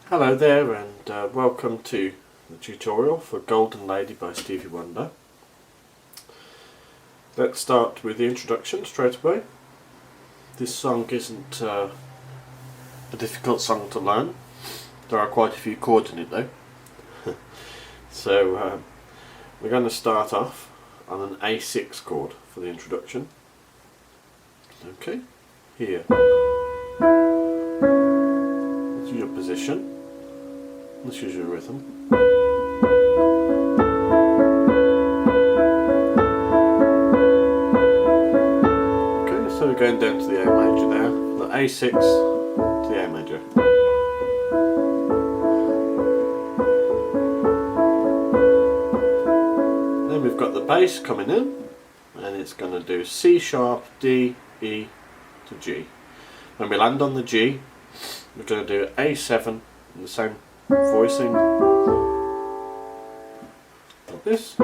Hello there, and welcome to the tutorial for Golden Lady by Stevie Wonder. Let's start with the introduction straight away. This song isn't a difficult song to learn. There are quite a few chords in it though. So we're going to start off on an A6 chord for the introduction. Okay, here. This is your position. This is your rhythm. Okay, so we're going down to the A major there. The A6 to the A major. Then we've got the bass coming in, and it's going to do C sharp, D, E to G. When we land on the G, we're going to do A7 in the same voicing like this.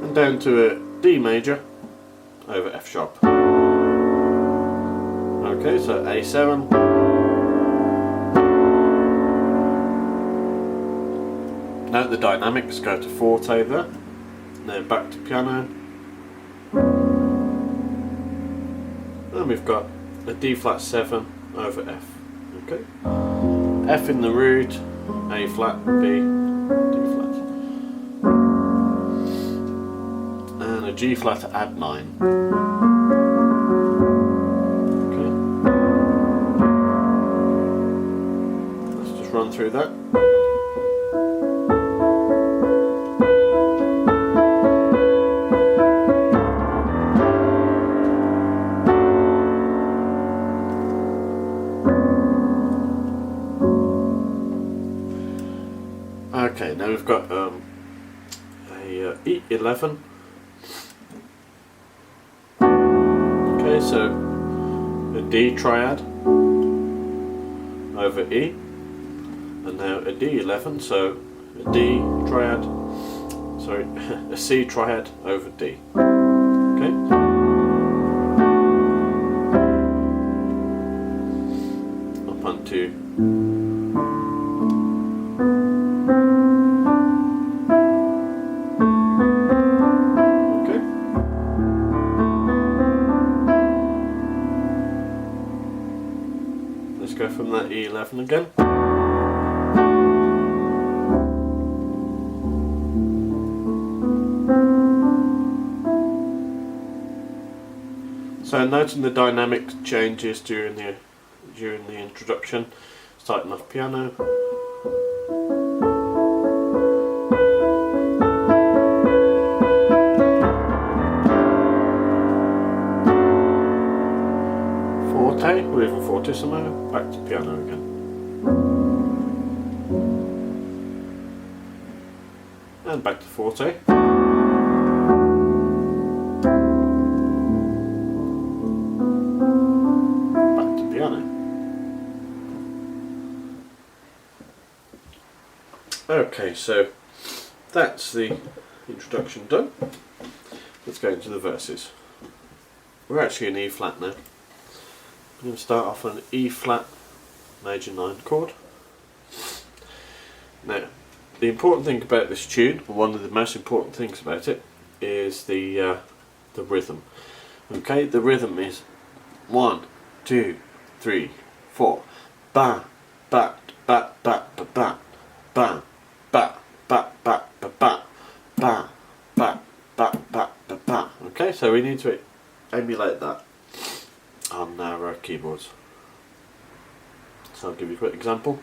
And down to a D major over F sharp. Okay, so A7. Note the dynamics, go to forte there. Then back to piano, and we've got a D flat 7 over F. Okay, F in the root, A flat, B, D flat, and a G flat add 9. Okay, let's just run through that. Okay, now we've got a E11. Okay, so a D triad over E, and now a D11, so a D triad, sorry, a C triad over D. Okay. Up onto go from that E11 again. So noting the dynamic changes during the introduction, starting off piano. Forte, or even fortissimo, back to piano again. And back to forte. Back to piano. Okay, so that's the introduction done. Let's go into the verses. We're actually in E flat now. I'm going to start off on an E flat major 9 chord. Now, the important thing about this tune, or one of the most important things about it, is the rhythm. Okay, the rhythm is 1, 2, 3, 4. Ba, ba, ba, ba, ba, ba, ba, ba, ba, ba, ba, ba, ba, ba, ba, ba, ba, ba. Okay, so we need to emulate that on our keyboards. So I'll give you a quick example.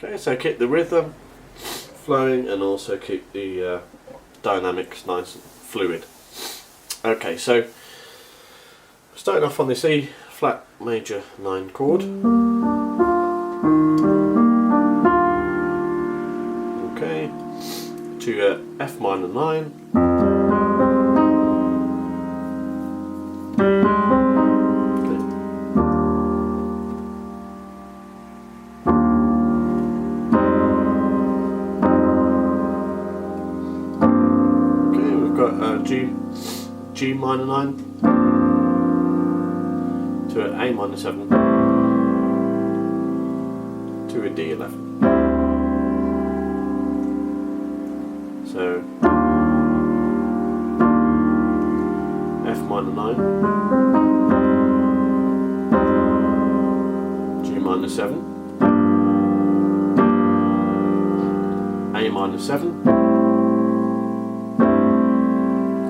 Okay, so keep the rhythm flowing and also keep the dynamics nice and fluid. Okay, so starting off on this E flat major 9 chord. F minor 9, okay, we've got G minor 9 to an A minor 7 to a D11. So F minor 9, G minor 7, A minor 7,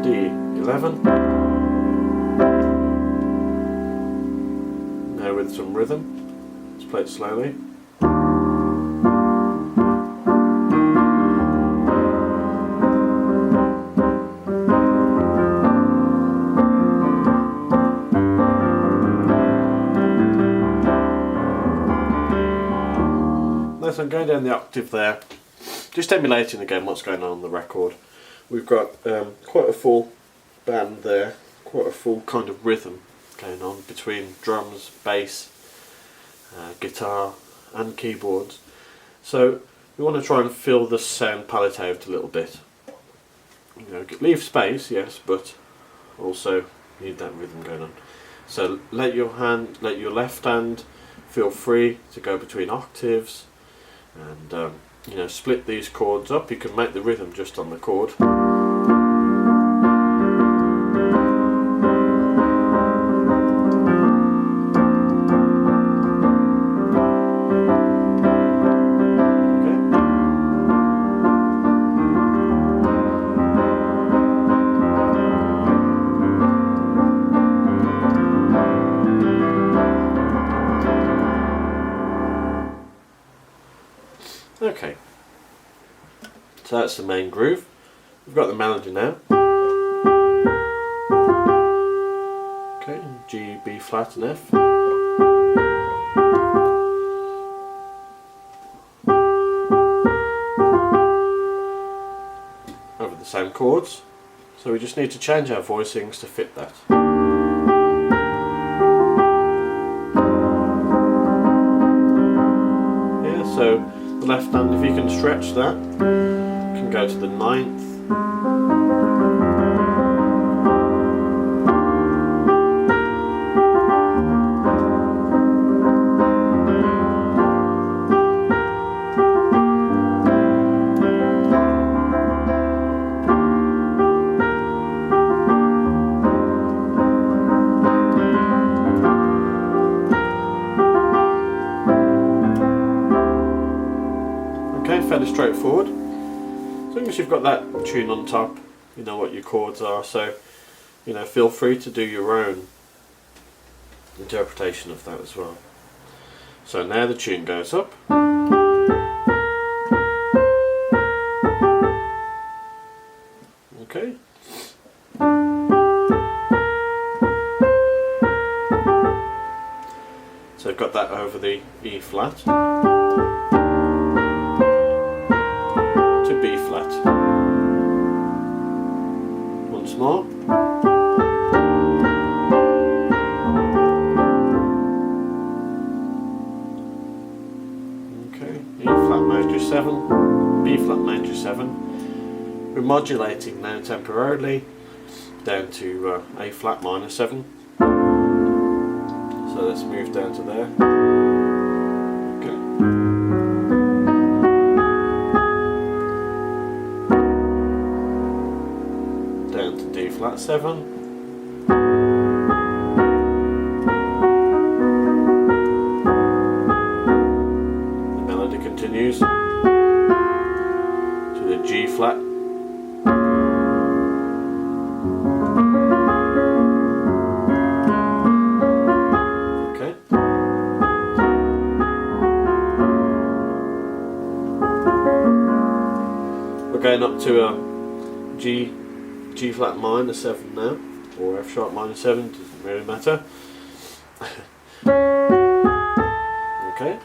D11. Now with some rhythm, let's play it slowly. So I'm going down the octave there, just emulating again what's going on the record. We've got quite a full band there, quite a full kind of rhythm going on between drums, bass, guitar and keyboards. So we want to try and fill the sound palette out a little bit. You know, leave space, yes, but also need that rhythm going on. So let your left hand feel free to go between octaves. And you know, split these chords up. You can make the rhythm just on the chord. Okay, so that's the main groove. We've got the melody now. Okay, G, B flat and F. Over the same chords. So we just need to change our voicings to fit that. Yeah, so the left hand, if you can stretch that, you can go to the 9th. Fairly straightforward. As long as you've got that tune on top, you know what your chords are, so you know, feel free to do your own interpretation of that as well. So now the tune goes up. Okay. So I've got that over the E flat. B flat. Once more. Okay, E flat major 7, B flat major 7. We're modulating now temporarily down to A flat minor 7. So let's move down to there. D flat 7, the melody continues to the G flat, okay, we're going up to a G flat minor 7 now, or F sharp minor 7, doesn't really matter. Okay.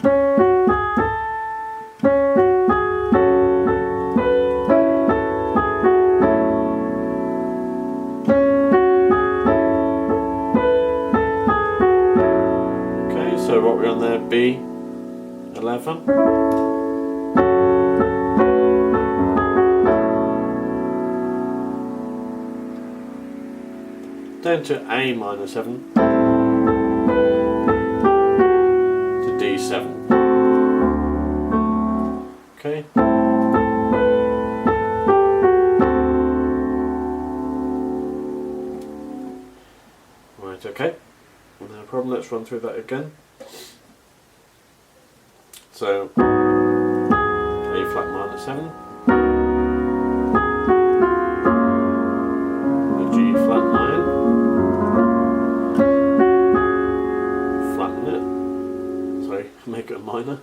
G11, down to A minor 7, to D7. Okay. Right, okay. No problem, let's run through that again. So, A flat minor 7, the G flat 9, flatten it, sorry, make it a minor.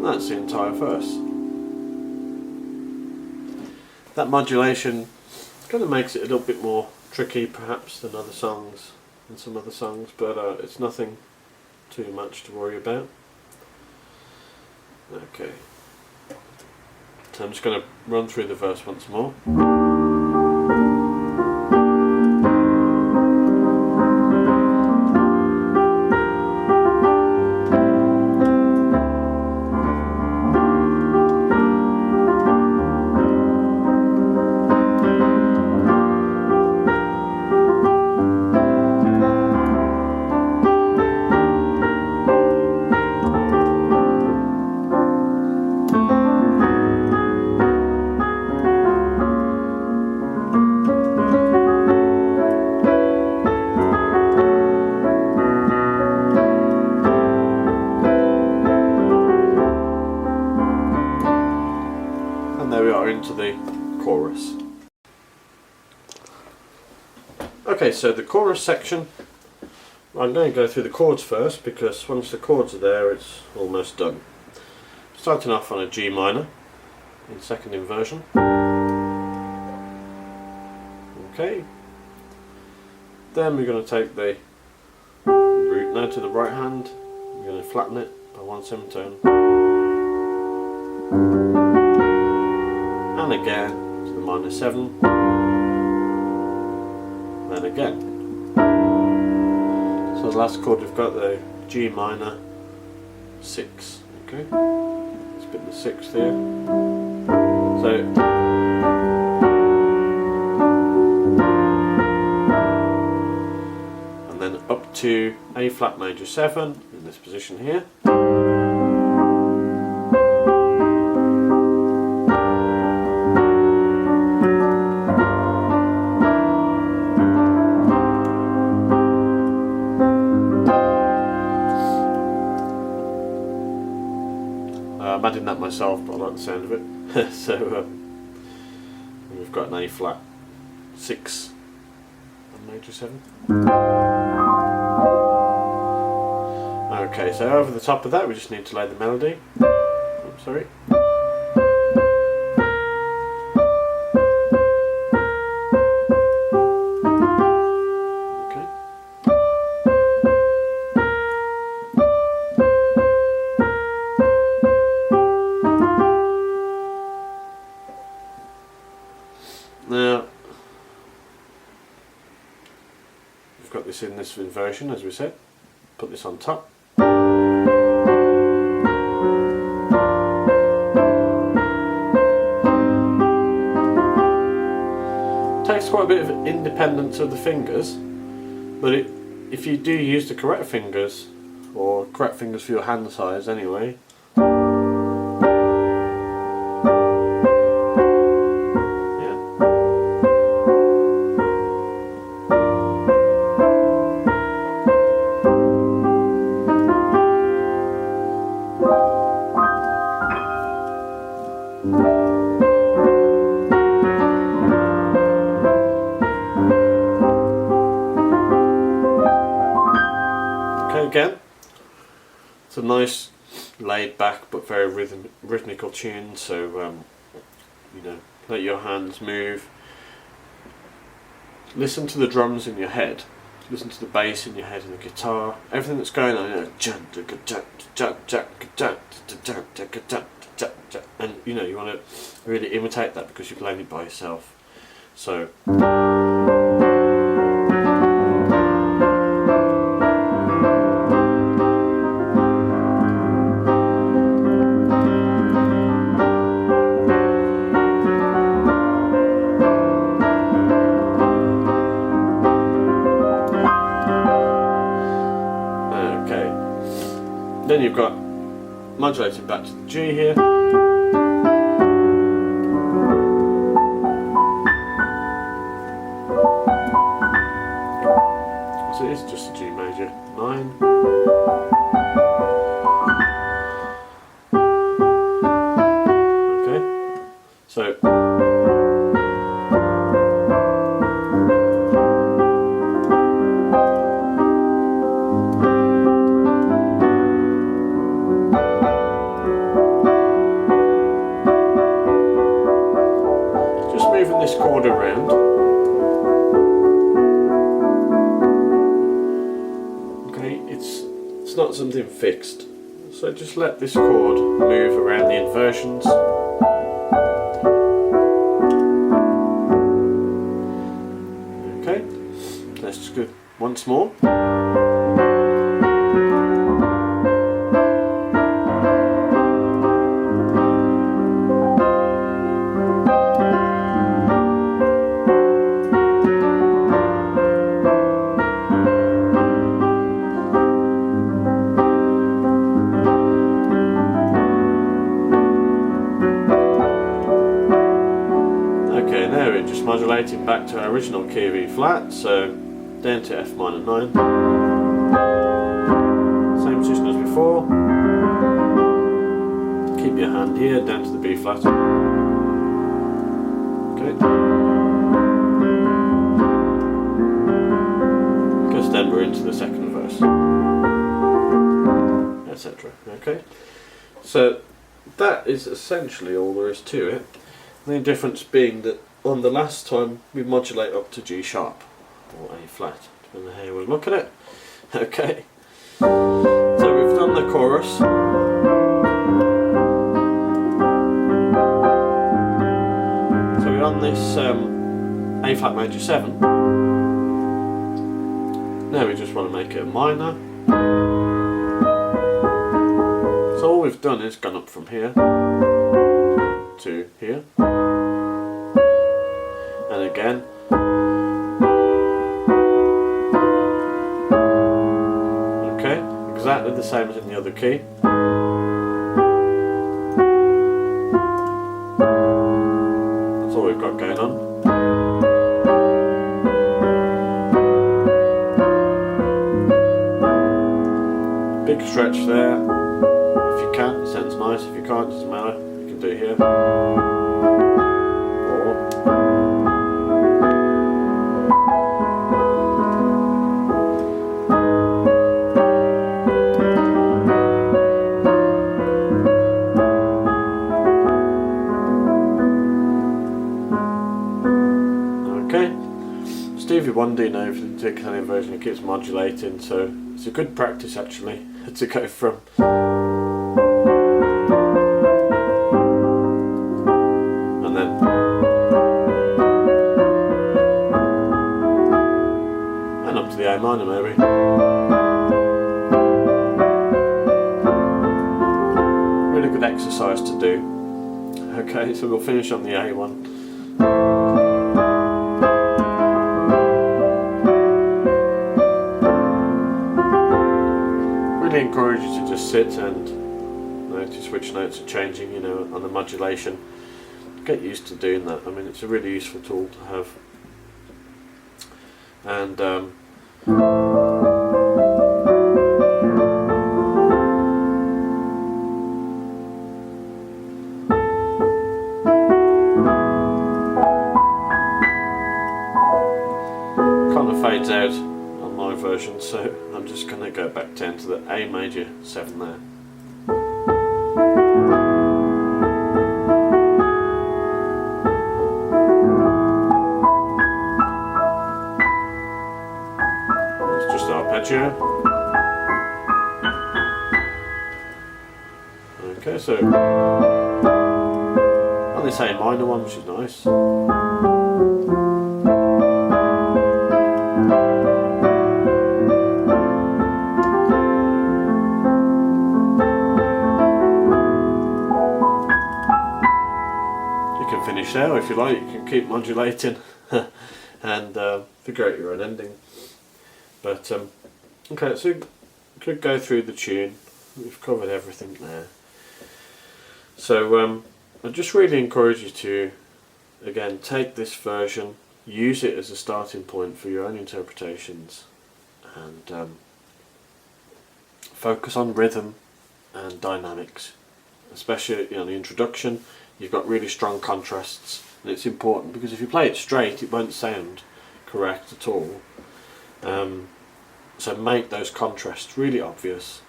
That's the entire verse. That modulation kind of makes it a little bit more tricky perhaps than other songs and some other songs, but it's nothing too much to worry about. Okay, so I'm just going to run through the verse once more. Into the chorus. Okay, so the chorus section, I'm going to go through the chords first because once the chords are there it's almost done. Starting off on a G minor in second inversion. Okay, then we're going to take the root note to the right hand, we're going to flatten it by 1 semitone. And again to the minor 7, then again. So the last chord we've got the G minor 6. Okay, let's put the 6th here. So and then up to A flat major 7 in this position here. I'm adding that myself, but I like the sound of it. So we've got an A flat 6 and major 7. Okay, so over the top of that we just need to lay the melody. Oops, sorry. Now, we've got this in this inversion, as we said. Put this on top. Takes quite a bit of independence of the fingers, but if you do use the correct fingers, or correct fingers for your hand size anyway, again, it's a nice laid back but very rhythmical tune, so you know, let your hands move, listen to the drums in your head listen to the bass in your head and the guitar, everything that's going on, and you know, you want to really imitate that because you're playing it by yourself. So then you've got modulating back to the G here. So it's just a G major 9. Okay, so moving this chord around. Okay, it's not something fixed, so just let this chord move around the inversions. Okay, let's just go once more. Just modulating back to our original key of E flat, so down to F minor 9. Same position as before. Keep your hand here, down to the B flat. Okay. Because then we're into the second verse, etc. Okay. So that is essentially all there is to it. The only difference being that on the last time we modulate up to G sharp or A flat, depending on how you want to look at it. Okay, so we've done the chorus. So we're on this A flat major 7. Now we just want to make it a minor. So all we've done is gone up from here to here. And again, okay, exactly the same as in the other key. That's all we've got going on. Big stretch there. If you can, it sounds nice. If you can't, it doesn't matter. You can do it here. Stevie 1D now, if you take any version, it keeps modulating, so it's a good practice actually to go from and then and up to the A minor maybe. Really good exercise to do. Okay, so we'll finish on the A one. I encourage you to just sit and notice which notes are changing, you know, on the modulation. Get used to doing that. I mean, it's a really useful tool to have. And kind of fades out on my version, so I'm just going to go back down to the A major 7 there. Okay, so on this A minor one, which is nice. You can finish there if you like, you can keep modulating and figure out your own ending. But okay, so you could go through the tune. We've covered everything there. So I just really encourage you to, again, take this version, use it as a starting point for your own interpretations, and focus on rhythm and dynamics. Especially the introduction, you've got really strong contrasts, and it's important because if you play it straight, it won't sound correct at all. So make those contrasts really obvious.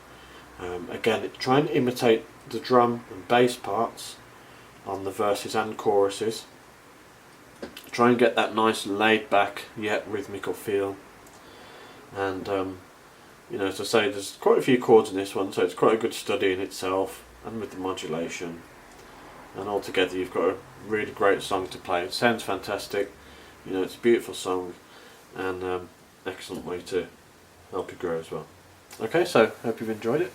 Again, try and imitate the drum and bass parts on the verses and choruses. Try and get that nice laid back yet rhythmical feel. And as I say, there's quite a few chords in this one, so it's quite a good study in itself, and with the modulation. And altogether you've got a really great song to play. It sounds fantastic, it's a beautiful song, and excellent way to help you grow as well. Okay, so hope you've enjoyed it.